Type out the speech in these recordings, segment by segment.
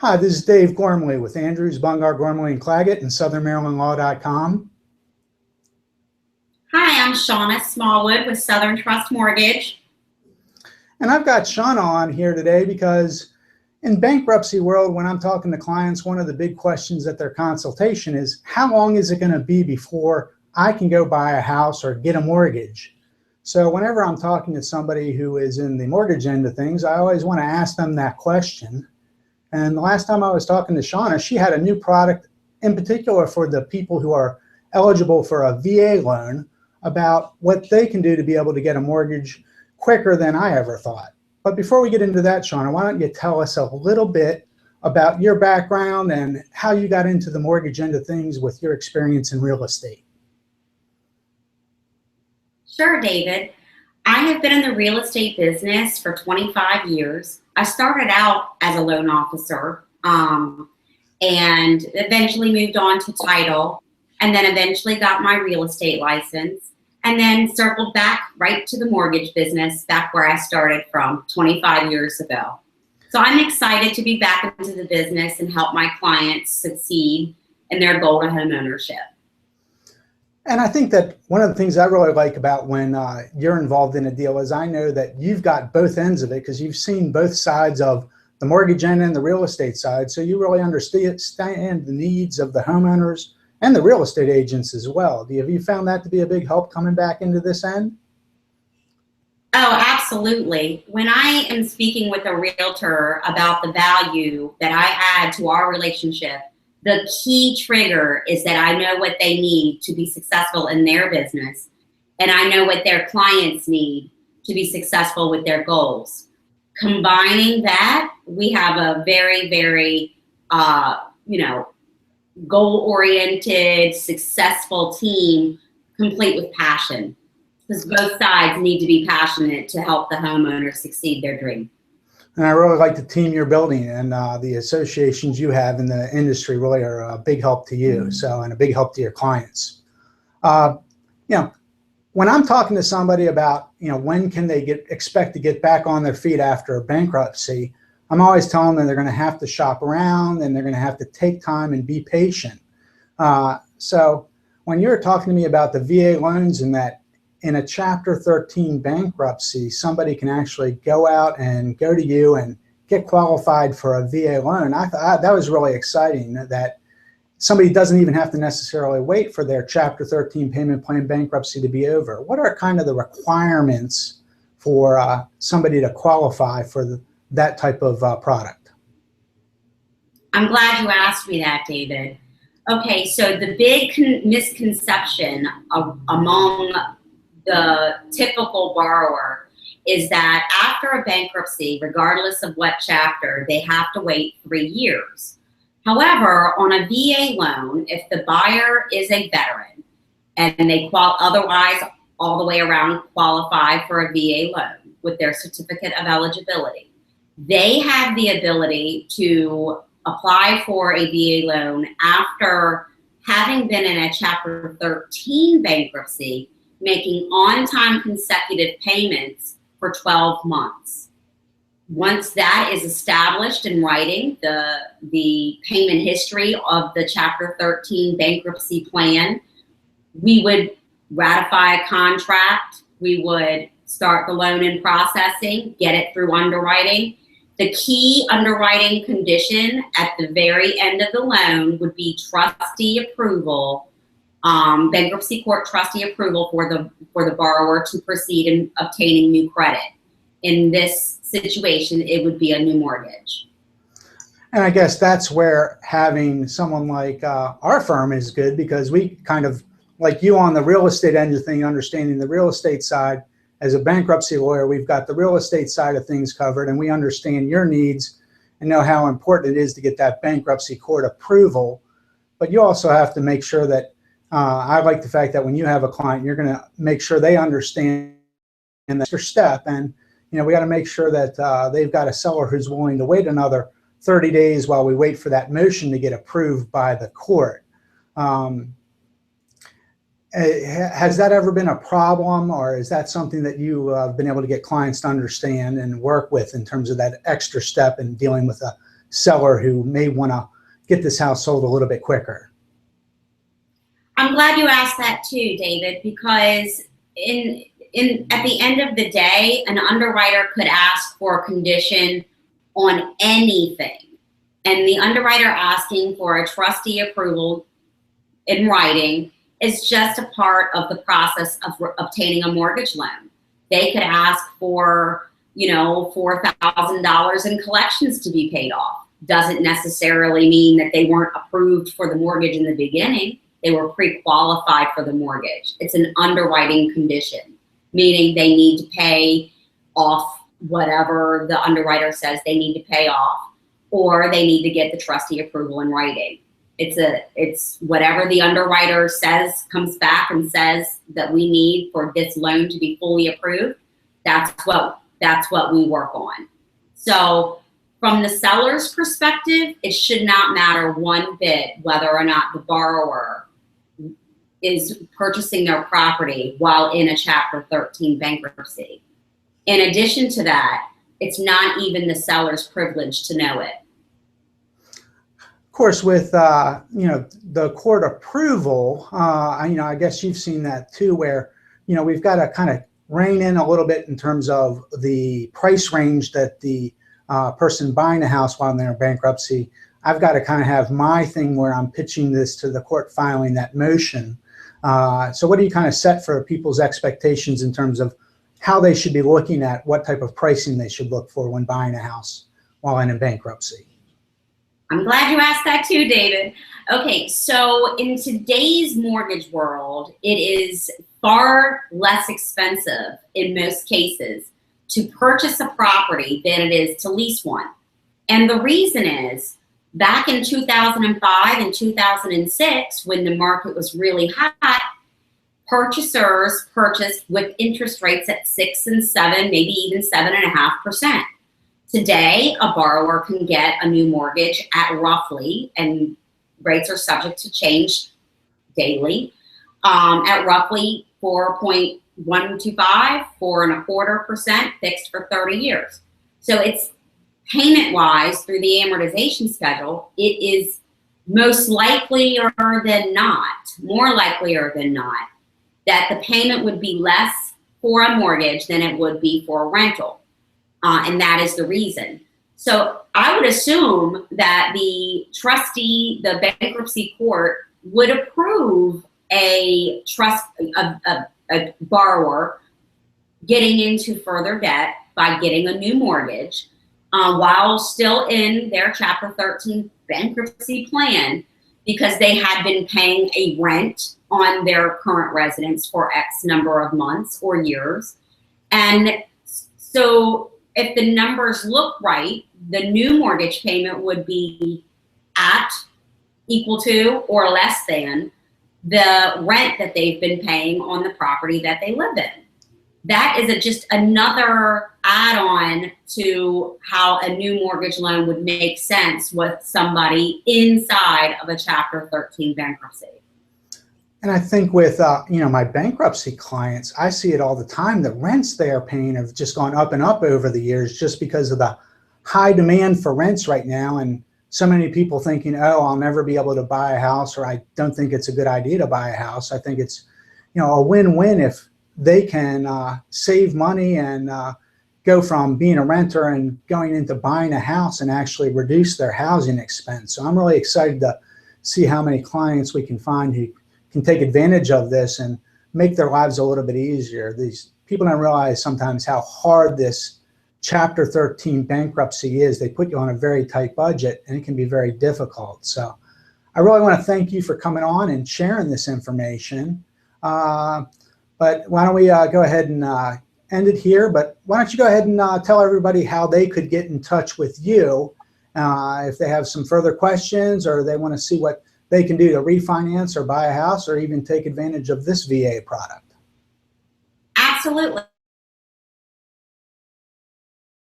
Hi, this is Dave Gormley with Andrews, Bungar, Gormley, and Claggett and SouthernMarylandLaw.com. Hi, I'm Shaunas Smallwood with Southern Trust Mortgage. And I've got Seanna on here today because in bankruptcy world, when I'm talking to clients, one of the big questions at their consultation is, how long is it going to be before I can go buy a house or get a mortgage? So whenever I'm talking to somebody who is in the mortgage end of things, I always want to ask them that question. And the last time I was talking to Shauna, she had a new product in particular for the people who are eligible for a VA loan about what they can do to be able to get a mortgage quicker than I ever thought. But before we get into that, Shauna, why don't you tell us a little bit about your background and how you got into the mortgage end of things with your experience in real estate? Sure, David. I have been in the real estate business for 25 years. I started out as a loan officer and eventually moved on to title, and then eventually got my real estate license, and then circled back right to the mortgage business, back where I started from 25 years ago. So I'm excited to be back into the business and help my clients succeed in their goal to home ownership. And I think that one of the things I really like about when you're involved in a deal is I know that you've got both ends of it because you've seen both sides of the mortgage end and the real estate side. So you really understand the needs of the homeowners and the real estate agents as well. Have you found that to be a big help coming back into this end? Oh, absolutely. When I am speaking with a realtor about the value that I add to our relationship, the key trigger is that I know what they need to be successful in their business, and I know what their clients need to be successful with their goals. Combining that, we have a very, very, goal-oriented, successful team, complete with passion. Because both sides need to be passionate to help the homeowner succeed their dream. And I really like the team you're building, and the associations you have in the industry really are a big help to you, and a big help to your clients. When I'm talking to somebody about, when can they expect to get back on their feet after a bankruptcy, I'm always telling them they're going to have to shop around and they're going to have to take time and be patient. So when you're talking to me about the VA loans and that in a Chapter 13 bankruptcy, somebody can actually go out and go to you and get qualified for a VA loan, I thought that was really exciting, that somebody doesn't even have to necessarily wait for their Chapter 13 payment plan bankruptcy to be over. What are kind of the requirements for somebody to qualify for that type of product? I'm glad you asked me that, David. Okay, so the big misconception among the typical borrower is that after a bankruptcy, regardless of what chapter, they have to wait 3 years. However, on a VA loan, if the buyer is a veteran and they otherwise all the way around qualify for a VA loan with their certificate of eligibility, they have the ability to apply for a VA loan after having been in a Chapter 13 bankruptcy, making on-time consecutive payments for 12 months. Once that is established in writing, the payment history of the Chapter 13 bankruptcy plan, we would ratify a contract, we would start the loan in processing, get it through underwriting. The key underwriting condition at the very end of the loan would be trustee approval, bankruptcy court trustee approval for the borrower to proceed in obtaining new credit. In this situation, it would be a new mortgage. And I guess that's where having someone like our firm is good, because we kind of, like you on the real estate end of thing, understanding the real estate side. As a bankruptcy lawyer, we've got the real estate side of things covered, and we understand your needs and know how important it is to get that bankruptcy court approval. But you also have to make sure that, I like the fact that when you have a client, you're going to make sure they understand that's your step. And, we got to make sure that they've got a seller who's willing to wait another 30 days while we wait for that motion to get approved by the court. Has that ever been a problem, or is that something that you have been able to get clients to understand and work with in terms of that extra step in dealing with a seller who may want to get this house sold a little bit quicker? I'm glad you asked that too, David, because at the end of the day, an underwriter could ask for a condition on anything. And the underwriter asking for a trustee approval in writing is just a part of the process of obtaining a mortgage loan. They could ask for, $4,000 in collections to be paid off. Doesn't necessarily mean that they weren't approved for the mortgage in the beginning. They were pre-qualified for the mortgage. It's an underwriting condition, meaning they need to pay off whatever the underwriter says they need to pay off, or they need to get the trustee approval in writing. It's whatever the underwriter says, comes back and says that we need for this loan to be fully approved. That's what we work on. So from the seller's perspective, it should not matter one bit whether or not the borrower is purchasing their property while in a Chapter 13 bankruptcy. In addition to that, it's not even the seller's privilege to know it. Of course, with the court approval, I guess you've seen that too, where we've got to kind of rein in a little bit in terms of the price range that the person buying a house while they're in bankruptcy. I've got to kind of have my thing where I'm pitching this to the court filing that motion. So what do you kind of set for people's expectations in terms of how they should be looking at what type of pricing they should look for when buying a house while in bankruptcy? I'm glad you asked that too, David. Okay, so in today's mortgage world, it is far less expensive in most cases to purchase a property than it is to lease one. And the reason is, back in 2005 and 2006, when the market was really hot, purchasers purchased with interest rates at 6 and 7, maybe even 7.5%. Today, a borrower can get a new mortgage at roughly, and rates are subject to change daily, at roughly 4.125, 4.25% fixed for 30 years. So it's payment-wise through the amortization schedule, it is most likelier than not, more likelier than not, that the payment would be less for a mortgage than it would be for a rental. And that is the reason. So I would assume that the trustee, the bankruptcy court, would approve a borrower getting into further debt by getting a new mortgage while still in their Chapter 13 bankruptcy plan, because they had been paying a rent on their current residence for X number of months or years. And so if the numbers look right, the new mortgage payment would be at, equal to, or less than the rent that they've been paying on the property that they live in. That is just another add-on to how a new mortgage loan would make sense with somebody inside of a Chapter 13 bankruptcy. And I think with my bankruptcy clients, I see it all the time. The rents they are paying have just gone up and up over the years, just because of the high demand for rents right now, and so many people thinking, oh, I'll never be able to buy a house, or I don't think it's a good idea to buy a house. I think it's a win-win if they can save money and go from being a renter and going into buying a house and actually reduce their housing expense. So I'm really excited to see how many clients we can find who can take advantage of this and make their lives a little bit easier. These people don't realize sometimes how hard this Chapter 13 bankruptcy is. They put you on a very tight budget, and it can be very difficult. So I really want to thank you for coming on and sharing this information. But why don't we go ahead and end it here? But why don't you go ahead and tell everybody how they could get in touch with you if they have some further questions, or they want to see what they can do to refinance or buy a house, or even take advantage of this VA product. Absolutely.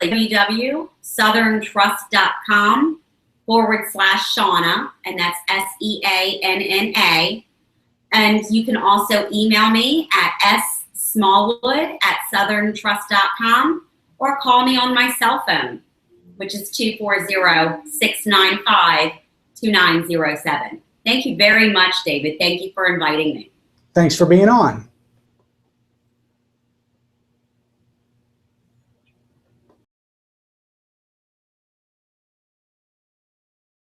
www.southerntrust.com/Shauna, and that's SEANNA. And you can also email me at smallwood@southerntrust.com, or call me on my cell phone, which is 240-695-2907. Thank you very much, David. Thank you for inviting me. Thanks for being on.